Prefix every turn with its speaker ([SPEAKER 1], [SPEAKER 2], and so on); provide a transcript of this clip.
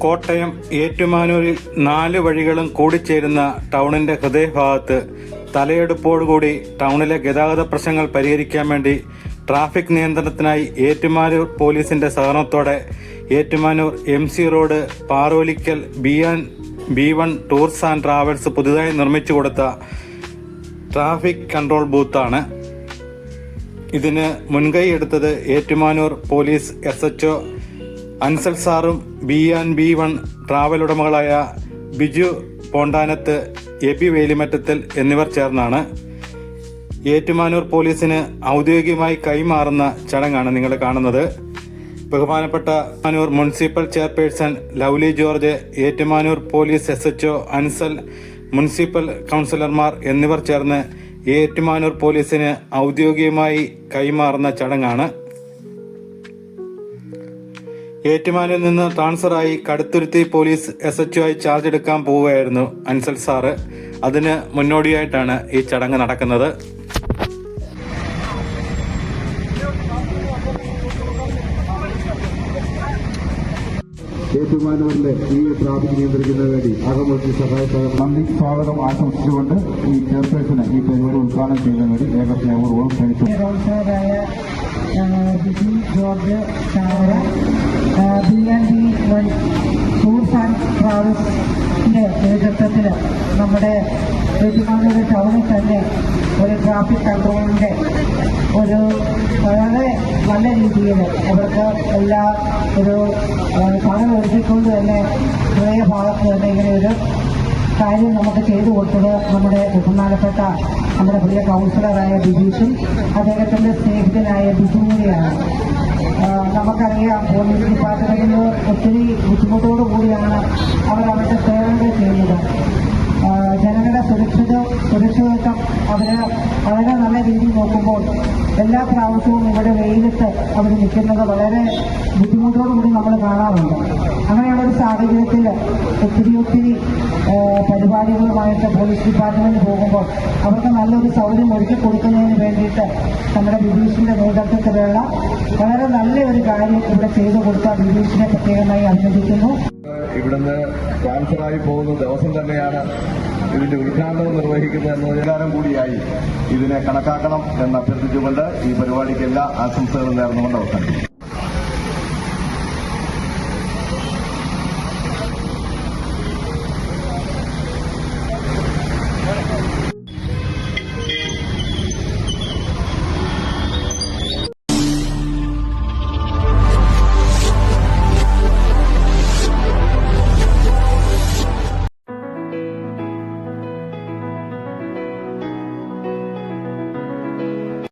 [SPEAKER 1] കോട്ടയം ഏറ്റുമാനൂരിൽ 4 വഴികളും കൂടിച്ചേരുന്ന ടൗണിന്റെ ഹൃദയഭാഗത്ത് തലയെടുപ്പോടുകൂടി ടൗണിലെ ഗതാഗത പ്രശ്നങ്ങൾ പരിഹരിക്കാൻ വേണ്ടി ട്രാഫിക് നിയന്ത്രണത്തിനായി ഏറ്റുമാനൂർ പോലീസിന്റെ സഹകരണത്തോടെ Ettumanoor MC road Parolickal B1 tours and travels പുതുതായി നിർമ്മിച്ചു കൊടുത്ത ട്രാഫിക് കൺട്രോൾ ബൂത്താണ്. ഇതിന് മുൻകൈ എടുത്തത് ഏറ്റുമാനൂർ പോലീസ് SHO അൻസൽ സാറും B1 travel ഉടമകളായ Biju പോണ്ടാനത്ത്, AB Velimattathil എന്നിവർ ചേർന്നാണ്. ഏറ്റുമാനൂർ പോലീസിന് ഔദ്യോഗികമായി കൈമാറുന്ന ചടങ്ങാണ് നിങ്ങൾ കാണുന്നത്. ബഹുമാനപ്പെട്ട Ettumanoor municipal chairperson Lovely George, Ettumanoor police SHO Ansal, municipal കൗൺസിലർമാർ എന്നിവർ ചേർന്ന് ഏറ്റുമാനൂർ പോലീസിന് ഔദ്യോഗികമായി കൈമാറുന്ന ചടങ്ങാണ്. ഏറ്റുമാനൂരിൽ നിന്ന് ട്രാൻസ്ഫറായി കടുത്തുരുത്തി പോലീസ് SHO ആയി ചാർജ് എടുക്കാൻ പോവുകയായിരുന്നു അൻസൽ സാറ്. അതിന് മുന്നോടിയായിട്ടാണ് ഈ ചടങ്ങ് നടക്കുന്നത്.
[SPEAKER 2] ഏറ്റുമാനൂരിലെ ഈ ട്രാഫിക് നിയന്ത്രിക്കുന്നതിന് വേണ്ടി അകമൊഴി നന്ദി സ്വാഗതം ആശംസിച്ചുകൊണ്ട് ഈ ചെയർപേഴ്സണ് ഈ പരിപാടി ഉദ്ഘാടനം ചെയ്യുന്നതിന് വേണ്ടി സ്നേഹപൂർവ്വം ക്ഷണിച്ചു.
[SPEAKER 3] Biju George Chavara, B1 tours and ട്രാവൽസിന്റെ നേതൃത്വത്തിൽ നമ്മുടെ ഏറ്റുമാനൂർ ടൗണിൽ തന്നെ ഒരു ട്രാഫിക് കൺട്രോളിന്റെ ഒരു വളരെ നല്ല രീതിയിൽ അവർക്ക് എല്ലാ ഒരു പണം ഒരുക്കിക്കൊണ്ട് തന്നെ ഹൃദയഭാഗത്ത് തന്നെ ഇങ്ങനെ ഒരു കാര്യം നമുക്ക് ചെയ്തു കൊടുത്തത് നമ്മുടെ ബഹുമാനപ്പെട്ട നമ്മുടെ പ്രിയ കൗൺസിലറായ ബിജീഷും അദ്ദേഹത്തിന്റെ സ്നേഹിതനായ ബിജു കൂടിയാണ്. നമുക്കറിയാം, പോലീസ് ഡിപ്പാർട്ട്മെന്റിൽ ഒത്തിരി ബുദ്ധിമുട്ടോടു കൂടിയാണ് അവർ അവരുടെ സേവനങ്ങൾ ചെയ്യുന്നത്. ജനങ്ങളുടെ സുരക്ഷിതത്വം അവര് വളരെ നല്ല രീതിയിൽ നോക്കുമ്പോൾ എല്ലാ പ്രാവശ്യവും ഇവിടെ വെയിലത്ത് അവർ നിൽക്കുന്നത് വളരെ ബുദ്ധിമുട്ടോടുകൂടി നമ്മൾ കാണാറുണ്ട്. അങ്ങനെയുള്ളൊരു സാഹചര്യത്തിൽ ഒത്തിരി പരിപാടികളുമായിട്ട് പോലീസ് ഡിപ്പാർട്ട്മെന്റ് പോകുമ്പോൾ അവർക്ക് നല്ലൊരു സൗകര്യം ഒരുക്കി കൊടുക്കുന്നതിന് വേണ്ടിയിട്ട് നമ്മുടെ ബിബീഷിന്റെ നേതൃത്വത്തിലുള്ള വളരെ നല്ല ഒരു കാര്യം ഇവിടെ ചെയ്തു കൊടുത്ത ബിബീഷിനെ പ്രത്യേകമായി അഭിനന്ദിക്കുന്നു.
[SPEAKER 2] ഇവിടുന്ന് ട്രാൻസ്ഫറായി പോകുന്ന ദിവസം തന്നെയാണ് ഇതിന്റെ ഉദ്ഘാടനം നിർവഹിക്കുന്നത് എന്ന വികാരം കൂടിയായി ഇതിനെ കണക്കാക്കണം എന്ന് അഭ്യർത്ഥിച്ചുകൊണ്ട് ഈ പരിപാടിക്ക് എല്ലാ ആശംസകളും നേർന്നുകൊണ്ട് അവസാനിക്കും.